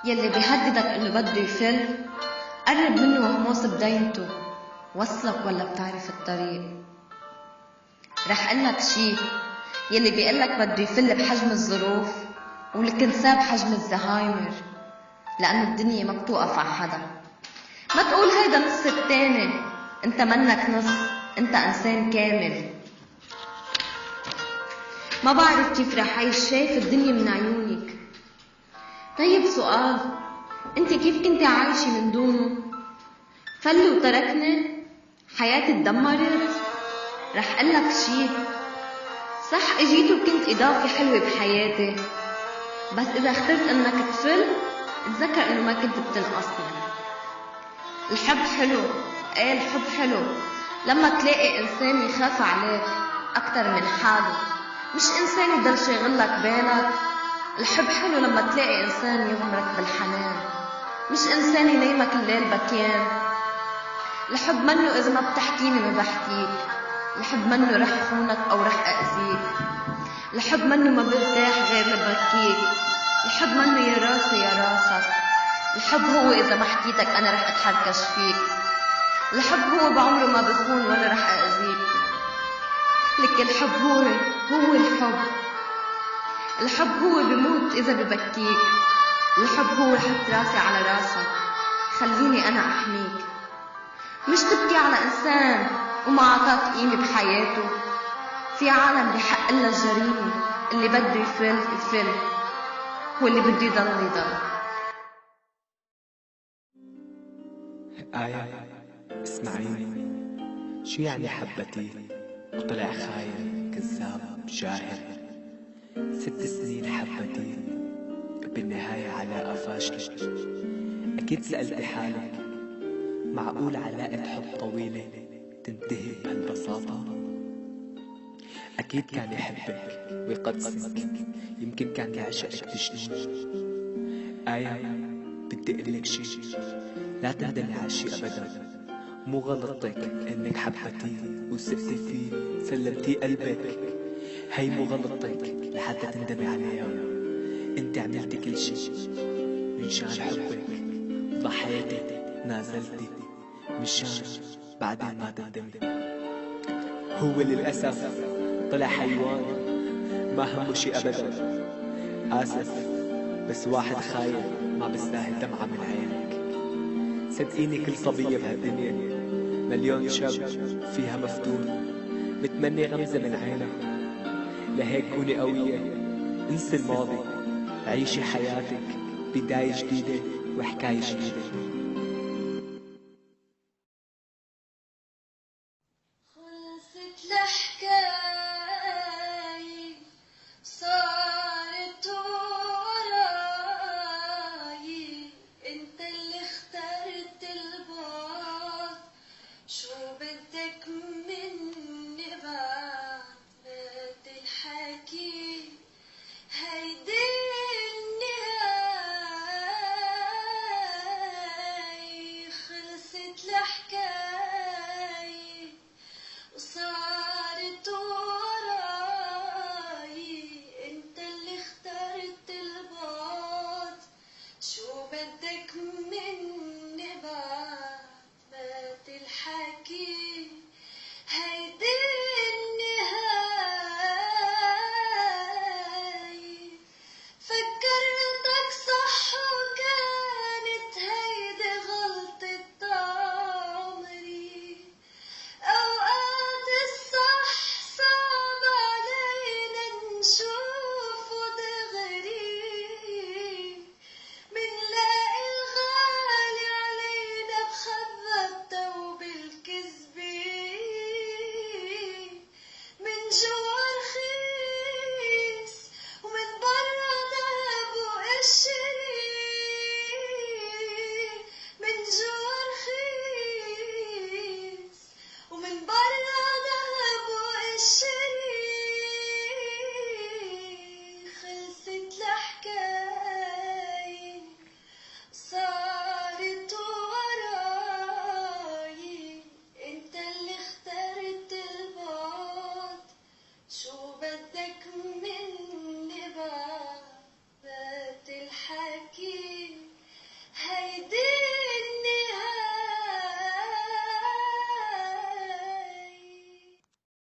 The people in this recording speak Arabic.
يلي بيهددك انه بده يفل، قرب منه وهموس بدينته، وصلك ولا بتعرف الطريق. رح قلك شي، يلي بيقلك بده يفل بحجم الظروف والكنساه بحجم الزهايمر، لأنه الدنيا ما بتوقف على حدا. ما تقول هيدا نص التاني، انت منك نص، انت انسان كامل. ما بعرف كيف رح عيش شايف الدنيا من عيونك. طيب سؤال، انت كيف كنت عايشة من دونه؟ فل وتركني؟ حياتي اتدمرت؟ رح قلك شي، صح اجيت وكنت اضافة حلوة بحياتي، بس اذا اخترت انك تفل اتذكر انه ما كنت بتنقصني. الحب حلو، ايه الحب حلو لما تلاقي انسان يخاف عليك اكتر من حاله، مش انسان يضل شاغلك بالك. الحب حلو لما تلاقي انسان يغمرك بالحنان، مش انسان ينيمك الليل بكيان. الحب منه اذا ما بتحكيني ما بحكيك، الحب منه رح خونك او رح اذيك، الحب منه ما برتاح غير لبكيك، الحب منه يا راسي يا راسك، الحب هو اذا ما حكيتك انا رح اتحركش فيك، الحب هو بعمره ما بخون ولا رح اذيك. لك الحب هو الحب، الحب هو بموت اذا ببكيك، الحب هو حط راسي على راسك خليني انا احميك. مش تبكي على انسان وما عطاك قيمة بحياته. في عالم بحق لها الجريمة، اللي بده يفل يفل، واللي بده يضل يضل. آية اسمعيني، شو يعني حبتي وطلع خاين كذاب جاهل؟ 6 سنين حبتي بالنهاية علاقة فاشلة. أكيد سألتي حالك، معقول علاقة حب طويلة تنتهي بهالبساطة؟ أكيد كان يحبك ويقدسك، يمكن كان يعشقك بجنون. آية بدي أقلك شي، لا تندمي على شي أبدا. مو غلطتك إنك حبتي وثقتي فيه سلمتي قلبك، هي مو غلطتك لحتى تندمي عليها. انت عملتي كل شي منشان حبك، ضحيتي نازلتي مشان بعدين ما تندمي. هو للأسف طلع حيوان ما همه شي أبدا. آسف بس واحد خاين ما بستاهل دمعة من عينك. صدقيني كل صبية بهالدنيا مليون شاب فيها مفتون متمني غمزة من عينك. لهيك كوني قوية، انسي الماضي، عيشي حياتك، بداية جديدة وحكاية جديدة.